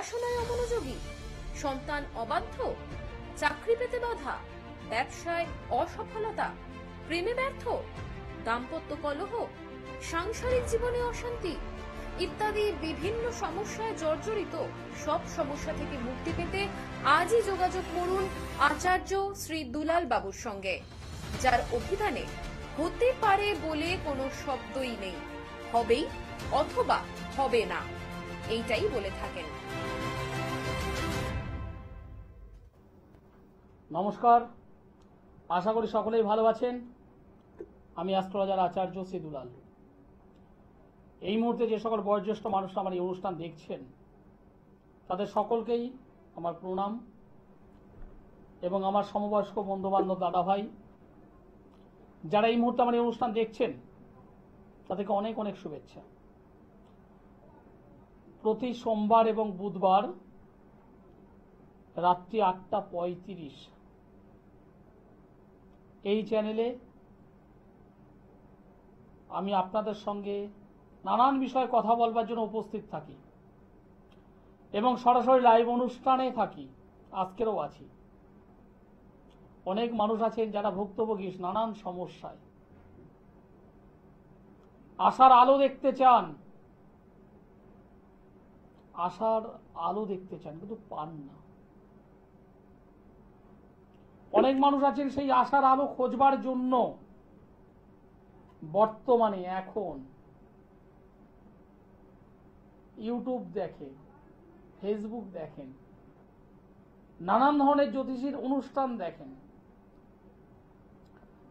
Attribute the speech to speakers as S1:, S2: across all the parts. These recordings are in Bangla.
S1: পড়াশোনায় অমনোযোগী, সন্তান অবাধ্য, চাকরি পেতে বাধা, ব্যবসায় অসফলতা, প্রেমে ব্যর্থ, দাম্পত্য কলহ, সাংসারিক জীবনে অশান্তি ইত্যাদি বিভিন্ন সমস্যায় জর্জরিত সব সমস্যা থেকে মুক্তি পেতে আজই যোগাযোগ করুন আচার্য শ্রী দুলাল বাবুর সঙ্গে, যার অভিধানে হতে পারে বলে কোনো শব্দই নেই, হবেই অথবা হবে না, এইটাই বলে থাকেন।
S2: নমস্কার, আশা করি সকলেই ভালো আছেন। আমি অ্যাস্ট্রোলজার আচার্য শ্রী দুলাল। এই মুহূর্তে যে সকল বয়োজ্যেষ্ঠ মানুষরা আমার এই অনুষ্ঠান দেখছেন তাদের সকলকেই আমার প্রণাম এবং আমার সমবয়স্ক বন্ধুবান্ধব দাদা ভাই যারা এই মুহূর্তে আমার এই অনুষ্ঠান দেখছেন তাদেরকে অনেক অনেক শুভেচ্ছা। প্রতি সোমবার এবং বুধবার রাত্রি 8:35 এই চ্যানেলে আমি আপনাদের সঙ্গে নানান বিষয়ে কথা বলবার জন্য উপস্থিত থাকি এবং সরাসরি লাইভ অনুষ্ঠানে থাকি। আজকেরও আছি। অনেক মানুষ আছেন যারা ভুক্তভোগী নানান সমস্যায়, আশার আলো দেখতে চান, আশার আলো দেখতে চান কিন্তু পান না। অনেক মানুষ আছেন সেই আশার আলো খোঁজবার জন্য বর্তমানে এখন ইউটিউব দেখেন, ফেসবুক দেখেন, নানান ধরনের জ্যোতিষীর অনুষ্ঠান দেখেন,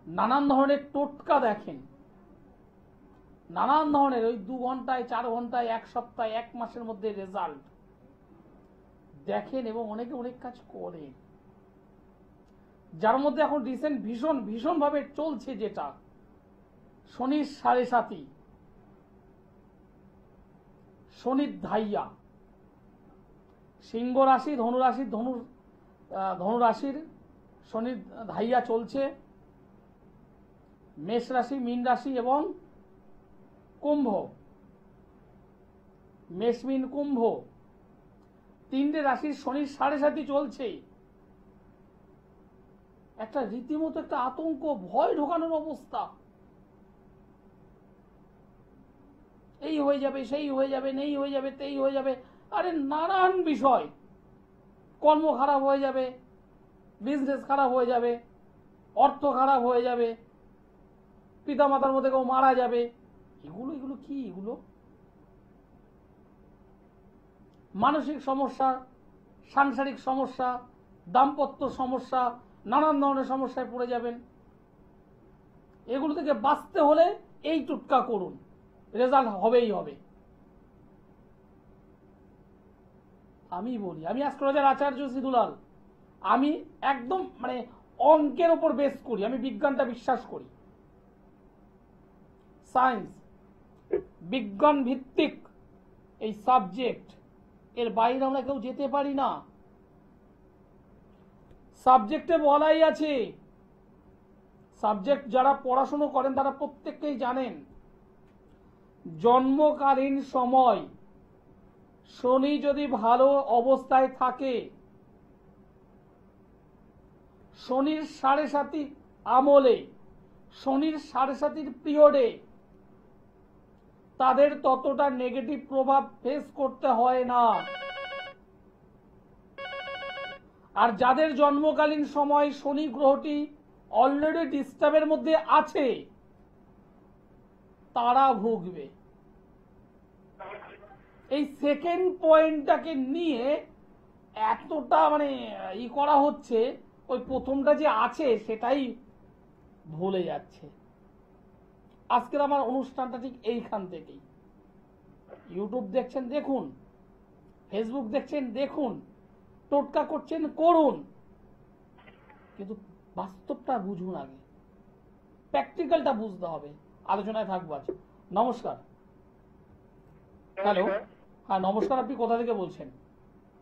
S2: নানান ধরনের টোটকা দেখেন, নানান ধরনের ওই 2 ঘন্টায় 4 ঘন্টায় 1 সপ্তাহে 1 মাসের মধ্যে রেজাল্ট দেখেন এবং অনেকে অনেক কাজ করেন। যার মধ্যে এখন রিসেন্ট ভীষণ ভাবে চলছে যেটা শনির 7.5, শনির ধাইয়া, সিংহ রাশি ধনু রাশির শনির ধাইয়া চলছে, মেষ রাশি, মীন রাশি এবং কুম্ভ, মেষ মীন কুম্ভ 3টে রাশির শনির 7.5 চলছে। একটা রীতিমতো একটা আতঙ্ক, ভয় ঢোকানোর অবস্থা। এই হয়ে যাবে, সেই হয়ে যাবে, নেই হয়ে যাবে, তেই হয়ে যাবে, আরে নানান বিষয়। কর্ম খারাপ হয়ে যাবে, বিজনেস খারাপ হয়ে যাবে, অর্থ খারাপ হয়ে যাবে, পিতামাতার মধ্যে কেউ মারা যাবে। এগুলো কি? এগুলো মানসিক সমস্যা, সাংসারিক সমস্যা, দাম্পত্য সমস্যা, নানান ধরনের সমস্যায় পড়ে যাবেন। এগুলো থেকে বাঁচতে হলে এই টোটকা করুন, রেজাল্ট হবেই হবে। আমি বলি, আমি অ্যাস্ট্রোলজার আচার্য শ্রী দুলাল। আমি একদম অঙ্কের উপর বেস করি, আমি বিজ্ঞানটা বিশ্বাস করি। সায়েন্স, বিজ্ঞান ভিত্তিক এই সাবজেক্ট, এর বাইরে আমরা কেউ যেতে পারি না। সাবজেক্টে বলাই আছে, সাবজেক্ট যারা পড়াশোনা করেন তারা প্রত্যেককেই জানেন, জন্মকালীন সময় শনি যদি ভালো অবস্থায় থাকে, শনির 7.5 আমলে, শনির 7.5 পিরিয়ডে তাদের ততটা নেগেটিভ প্রভাব ফেস করতে হয় না। আর যাদের জন্মকালীন সময় শনি গ্রহটি অলরেডি ডিস্টার্বের মধ্যে আছে তারা ভুগবে। এই সেকেন্ড পয়েন্টটাকে নিয়ে এতটা করা হচ্ছে, ওই প্রথমটা যে আছে সেটাই ভুলে যাচ্ছে। আজকের আমার অনুষ্ঠানটা ঠিক এইখান থেকেই। ইউটিউব দেখছেন দেখুন, ফেসবুক দেখছেন দেখুন, টোটকা করছেন করুন, কিন্তু বাস্তবটা বুঝুন আগে, প্র্যাকটিক্যালটা বুঝতে হবে। আলোচনায় থাকবো আজ। নমস্কার। হ্যালো, হ্যাঁ নমস্কার। আপনি কোথা থেকে বলছেন?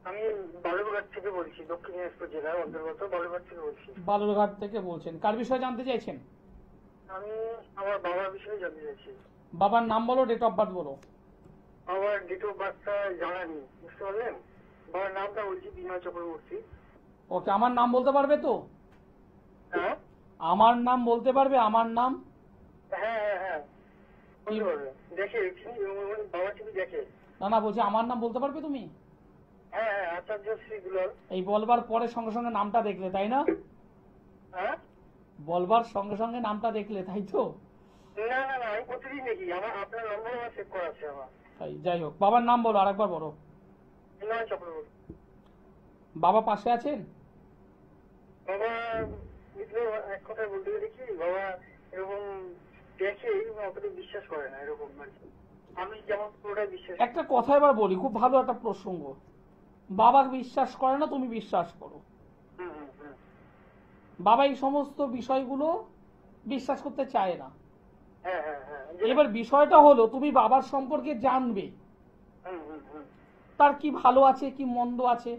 S3: আমি বালুরঘাট থেকে বলছি, দক্ষিণ দিনাজপুর জেলার অন্তর্গত বালুরঘাট থেকে বলছি।
S2: বালুরঘাট থেকে বলছেন, কার বিষয়ে জানতে চাইছেন?
S3: আমি আমার বাবার বিষয়ে জানতে চাইছি।
S2: বাবার নাম বলো, ডেট অফ বার্থ বলো।
S3: আমার ডেট অফ বার্থটা জানা নেই, বুঝতে পারলেন? বাবার নামটা বলছি বিনয় চক্রবর্তী।
S2: ওকে, আমার নাম বলতে পারবে তো?
S3: হ্যাঁ
S2: আমার নাম বলতে পারবে? আমার নাম
S3: হ্যাঁ হ্যাঁ হ্যাঁ বলতে পারবে। দেখে বাবা টিভি দেখে।
S2: না না, বলছি আমার নাম বলতে পারবে তুমি?
S3: হ্যাঁ হ্যাঁ আচার্য শ্রী দুলাল।
S2: এই বলবার পরে সঙ্গে সঙ্গে নামটা দেখলে, তাই না?
S3: হ্যাঁ
S2: বলবার সঙ্গে সঙ্গে নামটা দেখলে, তাই তো?
S3: না না না, আমি প্রতিদিন দেখি। আপনার নম্বর আমার সেভ করা আছে আমার।
S2: তাই, যাই হোক, বাবার নাম বলো, আরেকবার বলো।
S3: বিনয় চক্রবর্তী।
S2: বাবা পাশে আছেন?
S3: বাবা মিত্র, এক কথায় বলতে গেলে কি, বাবা এরকম দেখে অতটা বিশ্বাস করে না এরকম আর কি। আমি যেমন পুরোটাই বিশ্বাস।
S2: একটা কথা এবার বলি, খুব ভালো একটা প্রসঙ্গ। বাবা বিশ্বাস করে না, তুমি বিশ্বাস করো।
S3: হুম হুম হুম
S2: বাবা এই সমস্ত বিষয়গুলো বিশ্বাস করতে চায় না।
S3: হ্যাঁ হ্যাঁ হ্যাঁ
S2: এবার বিষয়টা হলো, তুমি বাবার সম্পর্কে জানবে
S3: হুম হুম হুম
S2: তার কি ভালো আছে কি মন্দ আছে।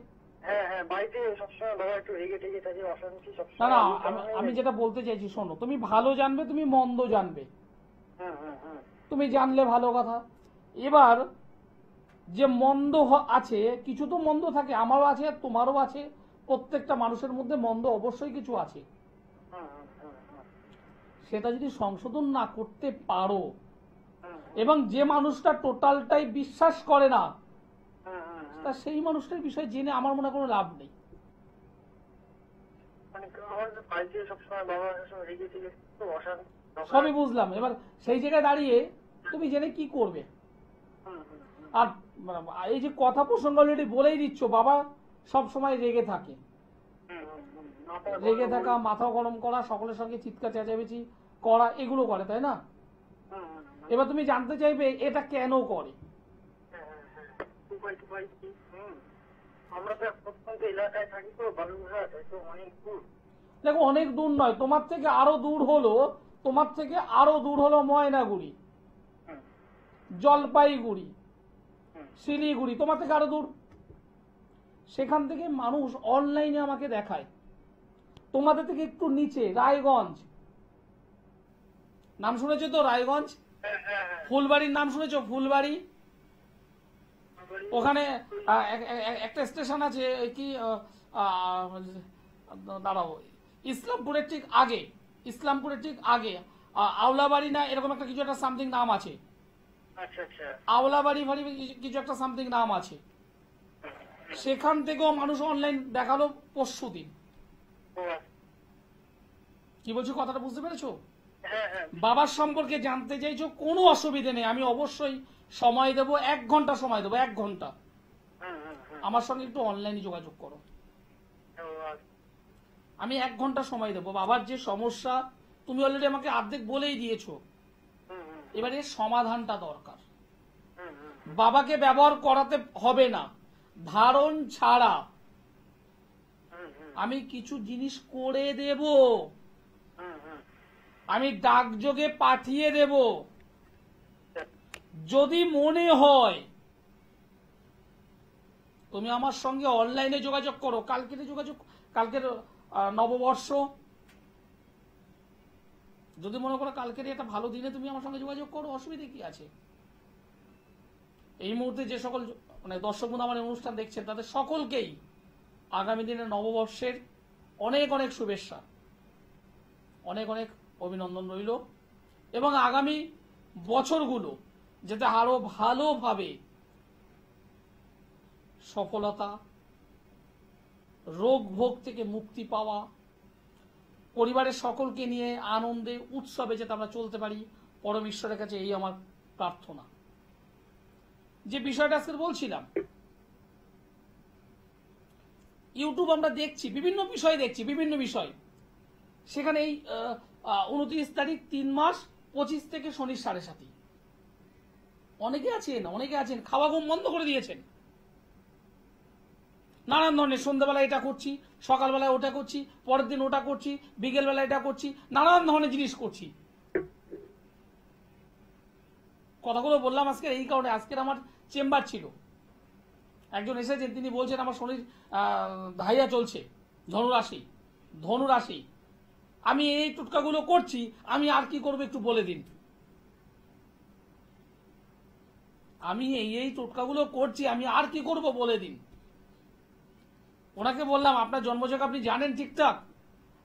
S3: হ্যাঁ হ্যাঁ, বাড়িতে সবসময় বাবা একটু রেগে টেগে থাকে, অশান্তি
S2: না
S3: সবসময়।
S2: না, আমি যেটা বলতে চাইছি শোনো, তুমি ভালো জানবে, তুমি মন্দ জানবে।
S3: হুম হুম হুম
S2: তুমি জানলে ভালো কথা। এবার যে মন্দ আছে, কিছু তো মন্দ থাকে, আমারও আছে তোমারও আছে, প্রত্যেকটা মানুষের মধ্যে মন্দ অবশ্যই কিছু আছে।
S3: হুম হুম হুম হুম
S2: সেটা যদি সংশোধন না করতে পারো,
S3: হুম
S2: এবং যে মানুষটা টোটালটাই বিশ্বাস করে না,
S3: হুম হুম হুম।
S2: তা সেই মানুষটার বিষয়ে জেনে আমার মনে হয় কোনো লাভ নেই।
S3: মানে আমার বাড়িতে সবসময় বাবা সবসময় রেগে টেগে খুব অশান্তি।
S2: সবই বুঝলাম, এবার সেই জায়গায় দাঁড়িয়ে তুমি জেনে কি করবে?
S3: হুম হুম হুম
S2: আর এই যে কথা প্রসঙ্গ অলরেডি বলেই দিচ্ছ, বাবা সব সময় রেগে থাকে।
S3: হুম হুম হুম। মাথা
S2: রেগে
S3: গরম
S2: থাকা, মাথা গরম করা, সকলের সঙ্গে চিৎকার চেঁচামেচি করা, এগুলো করে, তাই না?
S3: হুম হুম হুম।
S2: এবার তুমি জানতে চাইবে এটা কেন করে।
S3: হ্যাঁ হ্যাঁ হ্যাঁ, উপায় টুপায় কি? আমরা তো এক প্রত্যন্ত এলাকায় থাকি, তো বালুরঘাট, তো অনেক দূর।
S2: দেখো, অনেক দূর নয়, তোমার থেকে আরো দূর হলো, তোমার থেকে আরো দূর হলো ময়নাগুড়ি,
S3: হুম
S2: জলপাইগুড়ি,
S3: হুম
S2: শিলিগুড়ি, তোমার থেকে আরো দূর। সেখান থেকে মানুষ অনলাইনে আমাকে দেখায়। তোমাদের থেকে একটু নিচে রায়গঞ্জ, নাম শুনেছো তো? রায়গঞ্জ,
S3: হ্যাঁ হ্যাঁ হ্যাঁ।
S2: ফুলবাড়ির নাম শুনেছো? ফুলবাড়ি, ওখানে একটা স্টেশন আছে কি, দাঁড়াও, ইসলামপুরের ঠিক আগে, ইসলামপুরের ঠিক আগে আওলাবাড়ি না এরকম একটা কিছু একটা সামথিং নাম আছে,
S3: আচ্ছা আচ্ছা।
S2: আওলাবাড়ি বাড়ি কিছু একটা সামথিং নাম আছে। সেখান থেকেও মানুষ অনলাইন দেখালো পরশুদিন।
S3: ও আচ্ছা।
S2: কি বলছো, কথাটা বুঝতে পেরেছো?
S3: হ্যাঁ হ্যাঁ।
S2: বাবার সম্পর্কে জানতে চাইছো, কোনো অসুবিধে নেই, আমি অবশ্যই সময় দেবো, 1 ঘন্টা সময় দেবো, 1 ঘন্টা।
S3: হুম হুম হুম।
S2: আমার সঙ্গে একটু অনলাইনে যোগাযোগ করো,
S3: ও আচ্ছা।
S2: আমি 1 ঘন্টা সময় দেবো। বাবার যে সমস্যা তুমি অলরেডি আমাকে অর্ধেক বলেই দিয়েছো,
S3: হুম হুম
S2: এবারে সমাধানটা দরকার।
S3: হুম হুম
S2: বাবাকে ব্যবহার করাতে হবে না, ধারণ ছাড়া
S3: হুম হুম
S2: আমি কিছু জিনিস করে দেব,
S3: হুম হুম।
S2: আমি ডাকযোগে পাঠিয়ে দেব। যদি মনে হয় তুমি আমার সঙ্গে অনলাইনে যোগাযোগ করো, কালকের যোগাযোগ, কালকের নববর্ষ, যদি মনে করো কালকের একটা ভালো দিনে তুমি আমার সঙ্গে যোগাযোগ করো, অসুবিধা কি আছে? এই মুহূর্তে যে সকল মানে দর্শক বন্ধু আমার অনুষ্ঠান দেখছেন, তাদের সকলকেই আগামী দিনের নববর্ষের অনেক অনেক শুভেচ্ছা, অনেক অনেক অভিনন্দন রইল, এবং আগামী বছরগুলো যাতে আরো ভালোভাবে সফলতা, রোগ ভোগ থেকে মুক্তি পাওয়া, পরিবারের সকলকে নিয়ে আনন্দে উৎসবে যাতে আমরা চলতে পারি, পরম ঈশ্বরের কাছে এই আমার প্রার্থনা। যে বিষয়টা আজকে বলছিলাম, ইউটিউব আমরা দেখছি, বিভিন্ন বিষয় দেখছি, বিভিন্ন বিষয়, সেখানে এই 29 তারিখ 3 মাস 25 থেকে শনির 7.5, অনেকে আছেন খাওয়া ঘুম বন্ধ করে দিয়েছেন, নানান ধরনের, সন্ধ্যাবেলায় এটা করছি, সকালবেলায় ওটা করছি, পরের দিন ওটা করছি, বিকেলবেলায় এটা করছি, নানান ধরনের জিনিস করছি। কথাগুলো বললাম আজকে এই কারণে, আজকের আমার চেম্বার ছিল, একজন এসেছেন, তিনি বলছেন আমার শনির ধাইয়া চলছে, ধনুরাশি, আমি এই টুটকাগুলো করছি, আমি আর কি করবো একটু বলে দিন। আমি এই টোটকাগুলো করছি, আমি আর কি করব বলে দিন। ওনাকে বললাম আপনার জন্মছক আপনি জানেন ঠিকঠাক?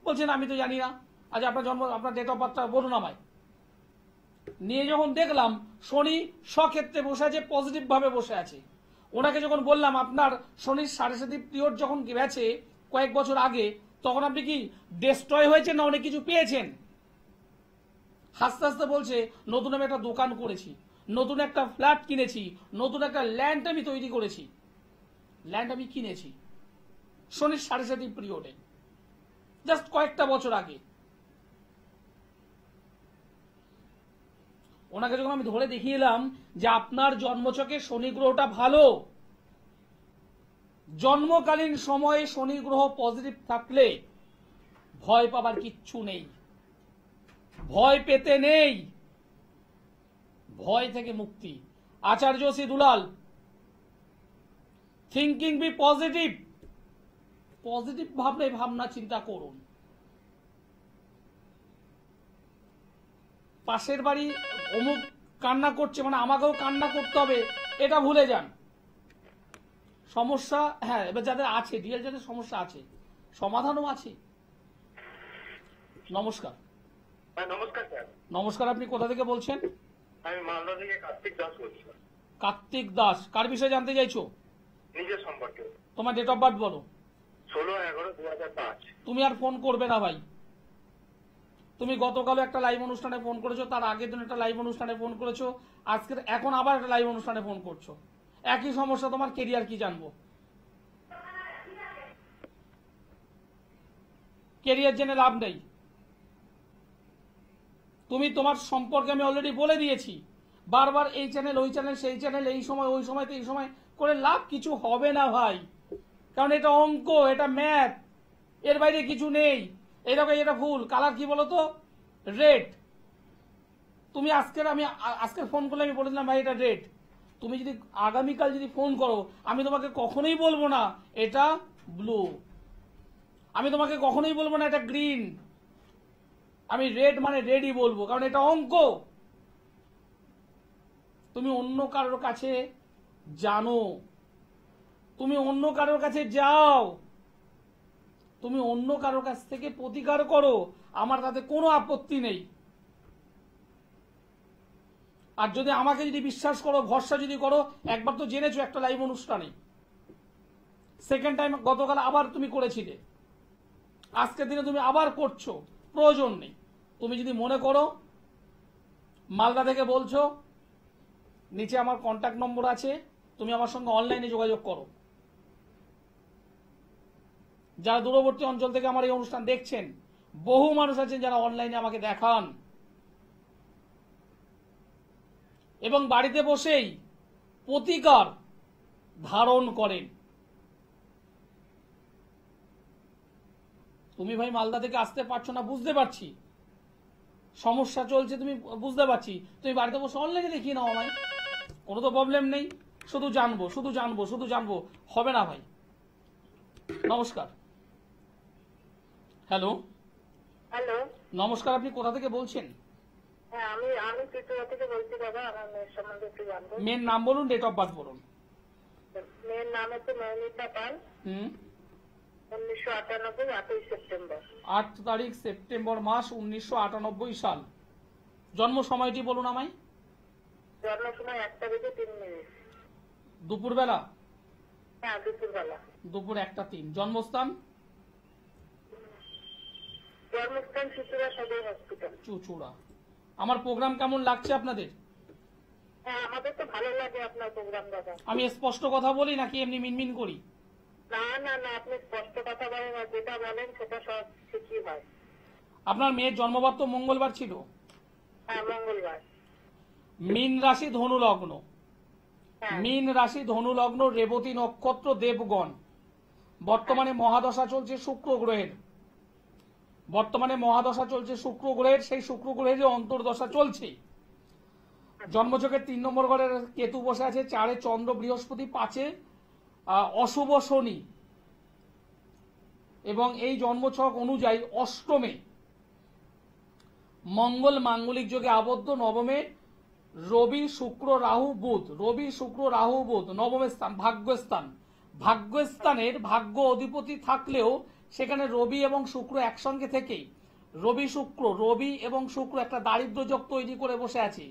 S2: বলছেন আমি তো জানি না। আজ আপনার ডেট অফ বার্থটা বলুন আমায়। নিয়ে যখন দেখলাম শনি স্বক্ষেত্রে বসে আছে, পজিটিভ ভাবে বসে আছে। ওনাকে যখন বললাম আপনার শনির 7.5 পিরিয়ড যখন গেছে কয়েক বছর আগে, তখন আপনি কি ডিস্ট্রয় হয়েছেন না অনেক কিছু পেয়েছেন? হাসতে হাসতে বলছে নতুন আমি একটা দোকান করেছি, নতুন একটা ফ্ল্যাট কিনেছি, নতুন একটা ল্যান্ড আমি তৈরি করেছি, ল্যান্ড আমি কিনেছি শনির 7.5 পিরিয়ডে, জাস্ট কয়েকটা বছর আগে। ওনাকে যখন আমি ধরে দেখিয়ে এলাম যে আপনার জন্মছকে শনি গ্রহটা ভালো, জন্মকালীন সময়ে শনি গ্রহ পজিটিভ থাকলে ভয় পাবার কিচ্ছু নেই, ভয় পেতে নেই, ভয় থেকে মুক্তি। আচার্য শ্রী দুলাল, থিঙ্কিং বি পজিটিভ, পজিটিভ ভাবনা চিন্তা করুন। পাশের বাড়ি অমুক কান্না করছে মানে আমাকেও কান্না করতে হবে, এটা ভুলে যান। সমস্যা, হ্যাঁ, এবার যাদের আছে, রিয়েল যাদের সমস্যা আছে, সমাধানও আছে। নমস্কার।
S3: নমস্কার স্যার।
S2: নমস্কার, আপনি কোথা থেকে বলছেন?
S3: আমি মালদা থেকে কার্তিক দাস বলছি।
S2: কার্তিক দাস, কার বিষয়ে জানতে চাইছো?
S3: নিজের সম্পর্কে।
S2: তোমার ডেট অফ বার্থ বলো।
S3: 16/11/2005।
S2: তুমি আর ফোন করবে না ভাই। তুমি গতকালও একটা লাইভ অনুষ্ঠানে ফোন করেছো, তার আগের দিন একটা লাইভ অনুষ্ঠানে ফোন করেছো, আজকে এখন আবার একটা লাইভ অনুষ্ঠানে ফোন করছো। একই সমস্যা, তোমার কেরিয়ার কি জানবো? কেরিয়ার জেনে লাভ নেই। তুমি তোমার সম্পর্কে আমি অলরেডি বলে দিয়েছি, বারবার এই চ্যানেল ওই চ্যানেল, সেই চ্যানেল, এই সময় ওই সময় এই সময় করে লাভ কিছু হবে না ভাই। কারণ এটা অঙ্ক, এটা ম্যাথ, এর বাইরে কিছু নেই। এইরকম এটা ফুল কালার কি বলতো, রেড। তুমি আজকের ফোন করলে আমি বলেছিলাম ভাই এটা রেড। তুমি যদি আগামীকাল যদি ফোন করো, আমি তোমাকে কখনোই বলবো না এটা ব্লু, আমি তোমাকে কখনোই বলবো না এটা গ্রিন। আমি রেড মানে রেডই বলবো, কারণ এটা অঙ্ক। তুমি অন্য কারোর কাছে জানো, তুমি অন্য কারোর কাছে যাও, তুমি অন্য কারোর কাছ থেকে প্রতিকার করো, আমার তাতে কোনো আপত্তি নেই। আর যদি আমাকে যদি বিশ্বাস করো, ভরসা যদি করো, একবার তো জেনেছো একটা লাইভ অনুষ্ঠানে, সেকেন্ড টাইম গতকাল আবার তুমি করেছিলে, আজকের দিনে তুমি আবার করছো, প্রয়োজন নেই। তুমি যদি মনে করো মালদা থেকে বলছো, নিচে আমার কন্ট্যাক্ট নম্বর আছে, তুমি আমার সঙ্গে অনলাইনে যোগাযোগ করো। যারা দূরবর্তী অঞ্চল থেকে আমার এই অনুষ্ঠান দেখছেন, বহু মানুষ আছেন যারা অনলাইনে আমাকে দেখান এবং বাড়িতে বসেই প্রতিকার ধারণ করেন। তুমি ভাই মালদা থেকে আসতে পারছো না, বুঝতে পারছি, সমস্যা চলছে, তুমি বুঝতে পারছি, তুমি বাড়িতে বসে অনলাইনে দেখিয়ে নাও আমায়, কোনো তো প্রবলেম নেই। শুধু জানবো, শুধু জানবো, শুধু জানবো, হবে না ভাই। নমস্কার। হ্যালো।
S3: হ্যালো।
S2: নমস্কার, আপনি কোথা থেকে বলছেন?
S3: হ্যাঁ, আমি ত্রিপুরা থেকে বলছি দাদা। আমার মেয়ের সম্বন্ধে একটু জানবো।
S2: মেয়ের নাম বলুন, ডেট অফ বার্থ বলুন।
S3: মেয়ের নাম হচ্ছে নয়নিতা পাল। 1998, 8ই সেপ্টেম্বর।
S2: 8 তারিখ সেপ্টেম্বর মাস 1998 সাল। জন্ম সময়টি বলুন আমায়।
S3: জন্ম সময় 1:03।
S2: দুপুরবেলা?
S3: হ্যাঁ, দুপুরবেলা।
S2: দুপুর 1:03। জন্মস্থান?
S3: জন্মস্থান চুচুড়া সদর হসপিটাল।
S2: চুচুড়া। আমার প্রোগ্রাম কেমন লাগছে আপনাদের?
S3: হ্যাঁ, আমাদের তো ভালো লাগে আপনার প্রোগ্রাম দাদা।
S2: আমি স্পষ্ট কথা বলি নাকি এমনি মিনমিন করি?
S3: না না না, আপনি স্পষ্ট কথা বলেন, আর যেটা বলেন সেটা সব ঠিকই হয়।
S2: আপনার মেয়ের জন্মবার তো মঙ্গলবার ছিল?
S3: হ্যাঁ, মঙ্গলবার।
S2: মীন রাশি ধনু লগ্ন।
S3: হ্যাঁ।
S2: মীন রাশি ধনু লগ্ন, রেবতী নক্ষত্র, দেবগণ। বর্তমানে মহাদশা চলছে শুক্র গ্রহের, বর্তমানে মহাদশা চলছে শুক্র গ্রহের, সেই শুক্র গ্রহের যে অন্তর্দশা চলছে। জন্মছকের 3 নম্বর ঘরের কেতু বসে আছে, 4-এ চন্দ্র বৃহস্পতি, 5-এ অশুভ শনি, এবং এই জন্মছক অনুযায়ী অষ্টমে মঙ্গল মাঙ্গলিক যোগে আবদ্ধ, নবমে রবি শুক্র রাহু বুধ, রবি শুক্র রাহু বুধ, নবমের স্থান ভাগ্যস্থান। ভাগ্যস্থানের ভাগ্য অধিপতি থাকলেও সেখানে রবি এবং শুক্র একসঙ্গে থেকেই রবি এবং শুক্র একটা দারিদ্র যোগ তৈরি করে বসে আছে।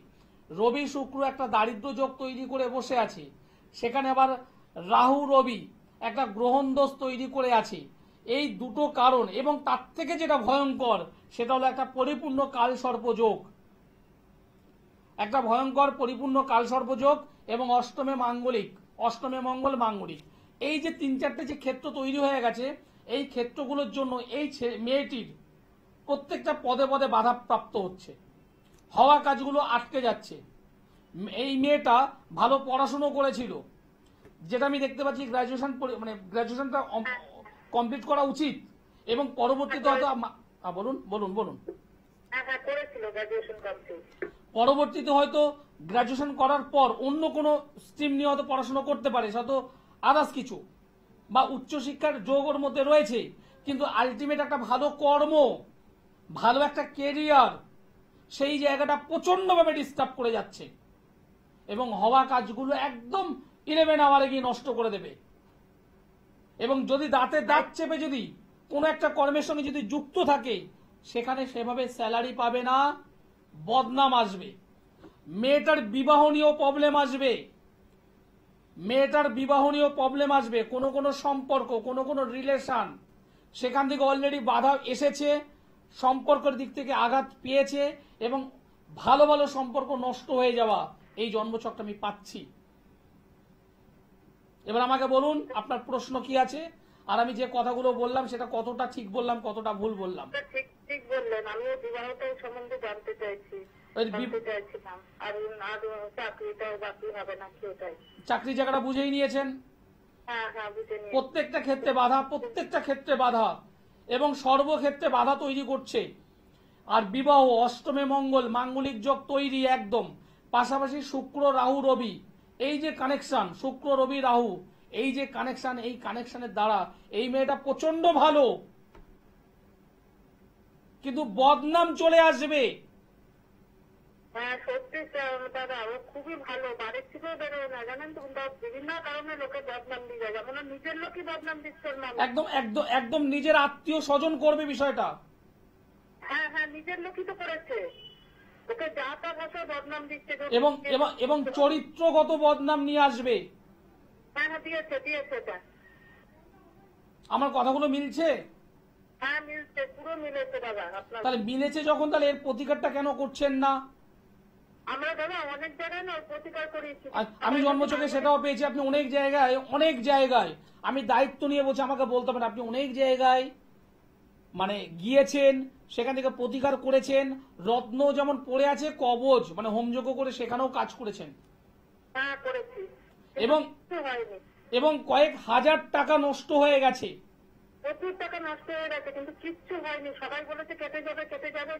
S2: রবি শুক্র একটা দারিদ্র যোগ তৈরি করে বসে আছে। সেখানে আবার রাহু রবি একটা গ্রহণ দোষ তৈরি করে আছে। এই দুটো কারণ, এবং তার থেকে যেটা ভয়ঙ্কর সেটা হলো একটা পরিপূর্ণ কালসর্পযোগ, একটা ভয়ঙ্কর পরিপূর্ণ কালসর্পযোগ এবং অষ্টমে মঙ্গল মাঙ্গলিক। এই যে 3-4টে যে ক্ষেত্র তৈরি হয়ে গেছে, এই ক্ষেত্রগুলোর জন্য এই মেয়েটির প্রত্যেকটা পদে পদে বাধাপ্রাপ্ত হচ্ছে, হওয়া কাজগুলো আটকে যাচ্ছে। এই মেয়েটা ভালো পড়াশুনো করেছিল, যেটা আমি দেখতে পাচ্ছি গ্রাজুয়েশনটা কমপ্লিট করা উচিত, এবং পরবর্তীতে হয়তো বলুন পরবর্তীতে হয়তো গ্রাজুয়েশন করার পর অন্য কোনো স্ট্রিম নিয়ে হয়তো পড়াশোনা করতে পারে, হয়তো আদার্স কিছু, বা উচ্চশিক্ষার যোগ ওর মধ্যে রয়েছে, কিন্তু আলটিমেট একটা ভালো কর্ম, ভালো একটা কেরিয়ার, সেই জায়গাটা প্রচন্ডভাবে ডিস্টার্ব করে যাচ্ছে, এবং হওয়া কাজগুলো একদম 11 আওয়ারে গিয়ে নষ্ট করে দেবে। এবং যদি দাঁতে দাঁত চেপে যদি কোনো একটা কর্মের সঙ্গে যদি যুক্ত থাকে, সেখানে সেভাবে স্যালারি পাবে না, বদনাম আসবে, মেয়েটার বিবাহ নিয়েও প্রবলেম আসবে, কোনো সম্পর্ক, কোনো রিলেশন, সেখান থেকে অলরেডি বাধা এসেছে, সম্পর্কের দিক থেকে আঘাত পেয়েছে, এবং ভালো ভালো সম্পর্ক নষ্ট হয়ে যাওয়া, এই জন্মছকটা আমি পাচ্ছি। এবার আমাকে বলুন আপনার প্রশ্ন কি আছে, আর আমি যে কথাগুলো বললাম সেটা কতটা ঠিক বললাম, কতটা ভুল বললাম।
S3: ঠিক বললেন। আমি বিবাহটা সম্বন্ধে জানতে চাইছিলাম, আর চাকরিটাও বাকি হবে নাকি ওটাই।
S2: চাকরি জায়গাটা বুঝেই নিয়েছেন?
S3: হ্যাঁ, বুঝে নিয়েছি।
S2: প্রত্যেকটা ক্ষেত্রে বাধা এবং সর্বক্ষেত্রে বাধা তৈরি করছে। আর বিবাহ অষ্টমে মঙ্গল মাঙ্গলিক যোগ তৈরি একদম, পাশাপাশি শুক্র রাহু রবি, এই যে কানেকশন, শুক্র রবি রাহু, এই যে কানেকশন, এই কানেকশনের দ্বারা এই মেয়েটা প্রচন্ড ভালো, কিন্তু বদনাম চলে আসবে।
S3: হ্যাঁ, সত্যি দাদা, ও খুবই ভালো, বাড়ির থেকেও বেরোয় না, জানেন তো, বিভিন্ন কারণে লোকে বদনাম দিয়ে যায়, যেমন নিজের লোকই বদনাম দিচ্ছে।
S2: একদম নিজের আত্মীয় স্বজন করবে বিষয়টা।
S3: হ্যাঁ, নিজের লোকই তো করেছে, ওকে যা তা ভাষায় বদনাম দিচ্ছে,
S2: এবং চরিত্রগত বদনাম নিয়ে আসবে।
S3: হ্যাঁ, দিয়েছে এটা।
S2: আমার কথাগুলো মিলছে?
S3: হ্যাঁ, মিলছে, পুরো মিলেছে দাদা। আপনার
S2: তাহলে মিলেছে যখন, তাহলে এর প্রতিকারটা কেন করছেন না?
S3: আমরা দাদা অনেক জায়গায় না প্রতিকার করেছি।
S2: আমি জন্মচোখে সেটাও পেয়েছি, আপনি অনেক জায়গায় আমি দায়িত্ব নিয়ে বলছি, আমাকে বলতে হবে না, আপনি অনেক জায়গায় গিয়েছেন, সেখান থেকে প্রতিকার করেছেন, রত্ন যেমন পড়ে আছে কবচ হোমযজ্ঞ করে সেখানেও কাজ করেছেন।
S3: হ্যাঁ, করেছি,
S2: এবং কয়েক হাজার টাকা নষ্ট হয়ে গেছে,
S3: প্রচুর টাকা নষ্ট হয়ে গেছে, কিন্তু কিচ্ছু হয়নি। সবাই বলেছে কেটে যাবে,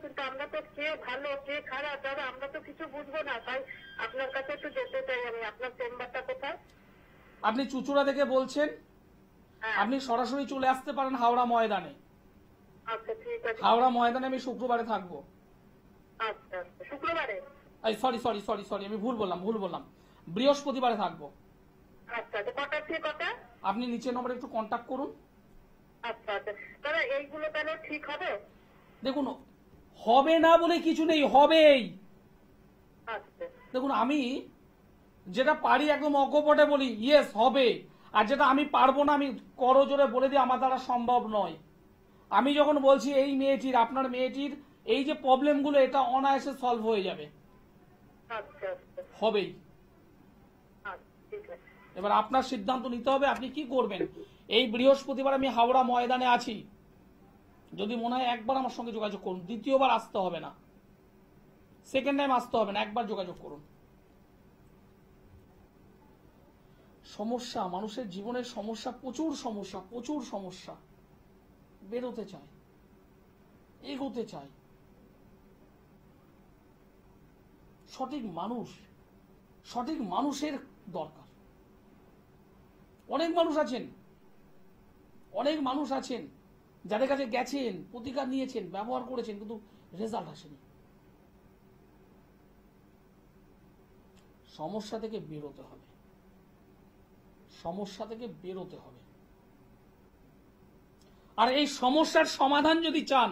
S3: কিন্তু আমরা তো কে ভালো কে খারাপ দাদা, আমরা তো কিছু বুঝবো না। তাই আপনার কাছে একটু যেতে চাই আমি। আপনার চেম্বারটা কোথায়?
S2: আপনি চুচুড়া থেকে বলছেন? আপনি সরাসরি চলে আসতে পারেন হাওড়া ময়দানে।
S3: আচ্ছা, ঠিক আছে।
S2: হাওড়া ময়দানে আমি শুক্রবারে থাকবো।
S3: আচ্ছা, শুক্রবারে?
S2: সরি, আমি ভুল বললাম, বৃহস্পতিবারে থাকবো।
S3: আচ্ছা, কটা থেকে কটা?
S2: আপনি নিচের নম্বরে একটু কন্ট্যাক্ট করুন।
S3: আচ্ছা, দাদা, এইগুলো তাহলে ঠিক হবে?
S2: দেখুন, হবে না বলে কিছু নেই, হবেই।
S3: আচ্ছা,
S2: দেখুন, আমি যেটা পারি একদম অকপটে বলি ইয়েস হবে, আর যেটা আমি পারবো না আমি করজোরে বলে দিই আমার দ্বারা সম্ভব নয়। আমি যখন বলছি এই মেয়েটির, আপনার মেয়েটির এই যে প্রবলেমগুলো, এটা অনায়াসে সলভ হয়ে যাবে,
S3: আচ্ছা,
S2: হবেই।
S3: ঠিক আছে।
S2: এবার আপনার সিদ্ধান্ত নিতে হবে আপনি কি করবেন। এই বৃহস্পতিবার আমি হাওড়া ময়দানে আছি, যদি মনে হয় একবার আমার সঙ্গে যোগাযোগ করুন, দ্বিতীয়বার আসতে হবে না, সেকেন্ড টাইম আসতে হবে না, একবার যোগাযোগ করুন। সমস্যা, মানুষের জীবনের সমস্যা, প্রচুর সমস্যা, বেরোতে চায়, এগোতে চায়, সঠিক মানুষের দরকার। অনেক মানুষ আছেন যাদের কাছে গেছেন, প্রতিকার নিয়েছেন, ব্যবহার করেছেন, কিন্তু রেজাল্ট আসেনি। সমস্যা থেকে বেরোতে হবে, সমস্যা থেকে বেরোতে হবে। আর এই সমস্যার সমাধান যদি চান,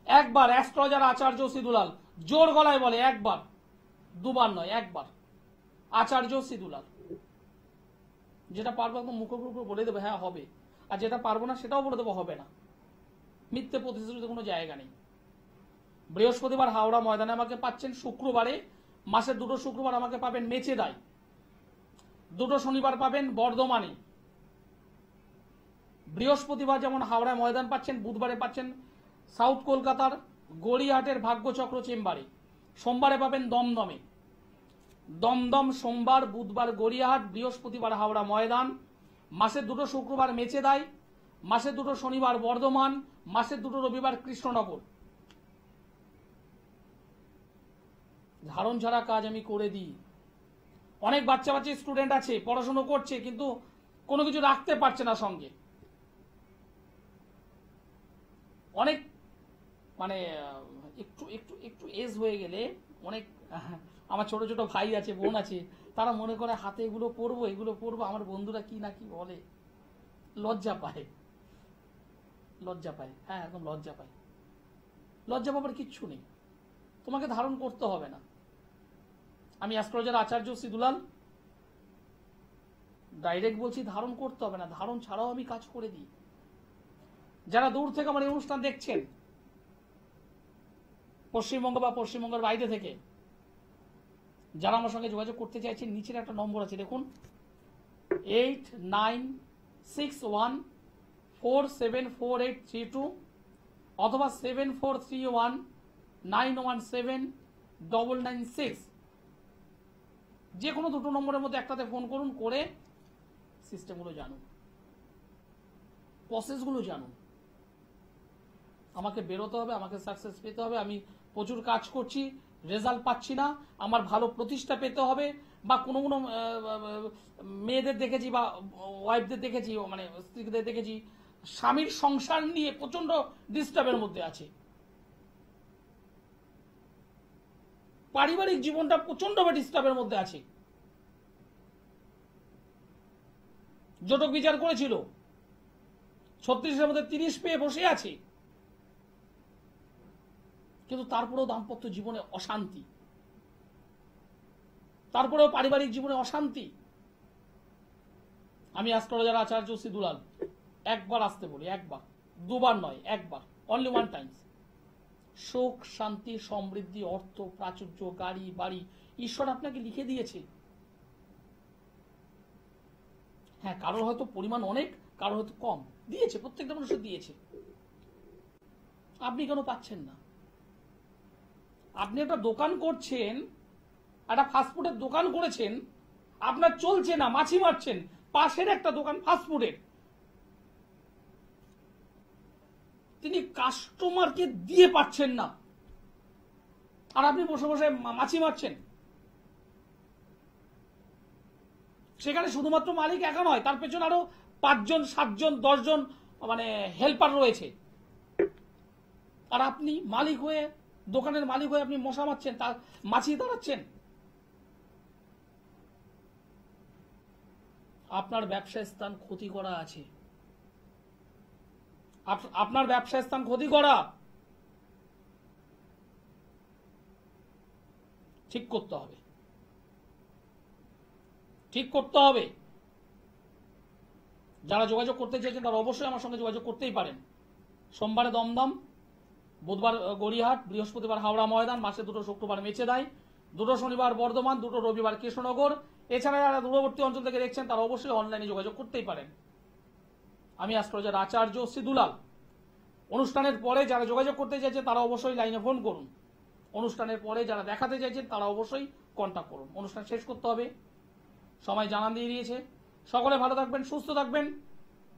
S2: একবার অ্যাস্ট্রোলজার আচার্য সিদুলাল জোর গলায় বলে, একবার দুবার নয়, একবার আচার্য সিদুলাল। যেটা পারবো একদম মুখের উপর বলে দেবো হ্যাঁ হবে, আর যেটা পারবো না সেটাও বলে দেবো হবে না। মিথ্যে প্রতিশ্রুতিতে কোনো জায়গা নেই। বৃহস্পতিবার হাওড়া ময়দানে আমাকে পাচ্ছেন, শুক্রবারে মাসের 2টো শুক্রবার আমাকে পাবেন মেচেদায়, 2টো শনিবার পাবেন বর্ধমানে। বৃহস্পতিবার যেমন হাওড়া ময়দান পাচ্ছেন, বুধবারে পাচ্ছেন সাউথ কলকাতার গড়িয়াহাটের ভাগ্যচক্র চেম্বারে, সোমবারে পাবেন দমদমে। দমদম সোমবার, বুধবার গড়িয়াহাট, বৃহস্পতিবার হাওড়া ময়দান, মাসের 2টো শুক্রবার মেচেদায়, মাসের 2টো শনিবার বর্ধমান, মাসের 2টো রবিবার কৃষ্ণনগর। ধারণ ছাড়া কাজ আমি করে দিই। অনেক বাচ্চা স্টুডেন্ট আছে, পড়াশোনা করছে কিন্তু কোনো কিছু রাখতে পারছে না সঙ্গে। অনেক মানে একটু একটু একটু এজ হয়ে গেলে অনেক আমার ছোট ছোট ভাই আছে, বোন আছে, তারা মনে করে হাতে এগুলো পরবো, এগুলো পরবো, আমার বন্ধুরা কি না কি বলে, লজ্জা পায়, লজ্জা পায়, হ্যাঁ একদম লজ্জা পায়। লজ্জা পাবার কিচ্ছু নেই, তোমাকে ধারণ করতে হবে না। আমি অ্যাস্ট্রোলজার আচার্য সিদুলাল ডাইরেক্ট বলছি, ধারণ করতে হবে না, ধারণ ছাড়াও আমি কাজ করে দিই। যারা দূর থেকে আমার এই অনুষ্ঠান দেখছেন, পশ্চিমবঙ্গ বা পশ্চিমবঙ্গের বাইরে থেকে যারা আমার সঙ্গে যোগাযোগ করতে চাইছেন, নিচের একটা নম্বর আছে দেখুন, 8961474832 অথবা 7431917996। যে কোনো 2টো নম্বরের মধ্যে একটাতে ফোন করুন, করে সিস্টেমগুলো জানুন, প্রসেসগুলো জানুন। আমাকে বেরোতে হবে, আমাকে সাকসেস পেতে হবে। আমি প্রচুর কাজ করছি, রেজাল্ট পাচ্ছি না, আমার ভালো প্রতিষ্ঠা পেতে হবে। বা কোনো কোনো মেয়েদের দেখেছি বা ওয়াইফদের দেখেছি, মানে স্ত্রীদের দেখেছি, স্বামীর সংসার নিয়ে প্রচন্ড ডিস্টার্বের মধ্যে আছে, পারিবারিক জীবনটা প্রচন্ডভাবে ডিস্টার্বের মধ্যে আছে। জটক বিচার করেছিল, 36-এর মধ্যে 30 পেয়ে বসে আছে, কিন্তু তারপরেও দাম্পত্য জীবনে অশান্তি, তারপরেও পারিবারিক জীবনে অশান্তি। আমি অ্যাস্ট্রোলজার আচার্য সিদুলাল একবার আসতে বলি, একবার, দুবার নয়, একবার, অনলি ওয়ান টাইমস। সুখ, শান্তি, সমৃদ্ধি, অর্থ, প্রাচুর্য, গাড়ি বাড়ি ঈশ্বর আপনাকে লিখে দিয়েছে। হ্যাঁ, কারোর হয়তো পরিমাণ অনেক, কারোর হয়তো কম, দিয়েছে, প্রত্যেকটা মানুষের দিয়েছে। আপনি কেন পাচ্ছেন না? আপনি একটা দোকান করছেন, একটা ফাস্টফুডের দোকান করেছেন, আপনার চলছে না, মাছি মারছেন, পাশের একটা দোকান ফাস্টফুডের, তিনি কাস্টমারকে দিয়ে পাচ্ছেন না, আর আপনি বসে বসে মাছি মারছেন। সেখানে শুধুমাত্র মালিক একা নয়, তার পেছনে আরো 5 জন 7 জন 10 জন মানে হেল্পার রয়েছে, আর আপনি মালিক হয়ে, দোকানের মালিক হয়ে আপনি মশা মারছেন, তার মাছি দাঁড়াচ্ছেন। আপনার ব্যবসায় স্থান ক্ষতি করা আছে, আপনার ব্যবসায় স্থান ক্ষতি করা, ঠিক করতে হবে, ঠিক করতে হবে। যারা যোগাযোগ করতে চাইছেন তারা অবশ্যই আমার সঙ্গে যোগাযোগ করতেই পারেন। সোমবারে দমদম, বুধবার গড়িয়াহাট, বৃহস্পতিবার হাওড়া ময়দান, মাসে 2টো শুক্রবার মেচেদায়, 2টো শনিবার বর্ধমান, 2টো রবিবার কৃষ্ণনগর। এছাড়া যারা দূরবর্তী অঞ্চল থেকে দেখছেন তারা অবশ্যই অনলাইনে যোগাযোগ করতেই পারেন। আমি অ্যাস্ট্রোলজার আচার্য সিদুলাল। অনুষ্ঠানের পরে যারা যোগাযোগ করতে চাইছেন তারা অবশ্যই লাইনে ফোন করুন। অনুষ্ঠানের পরে যারা দেখাতে চাইছেন তারা অবশ্যই কন্ট্যাক্ট করুন। অনুষ্ঠান শেষ করতে হবে, সময় জানান দিয়ে দিয়েছে। সকলে ভালো থাকবেন, সুস্থ থাকবেন,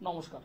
S2: নমস্কার।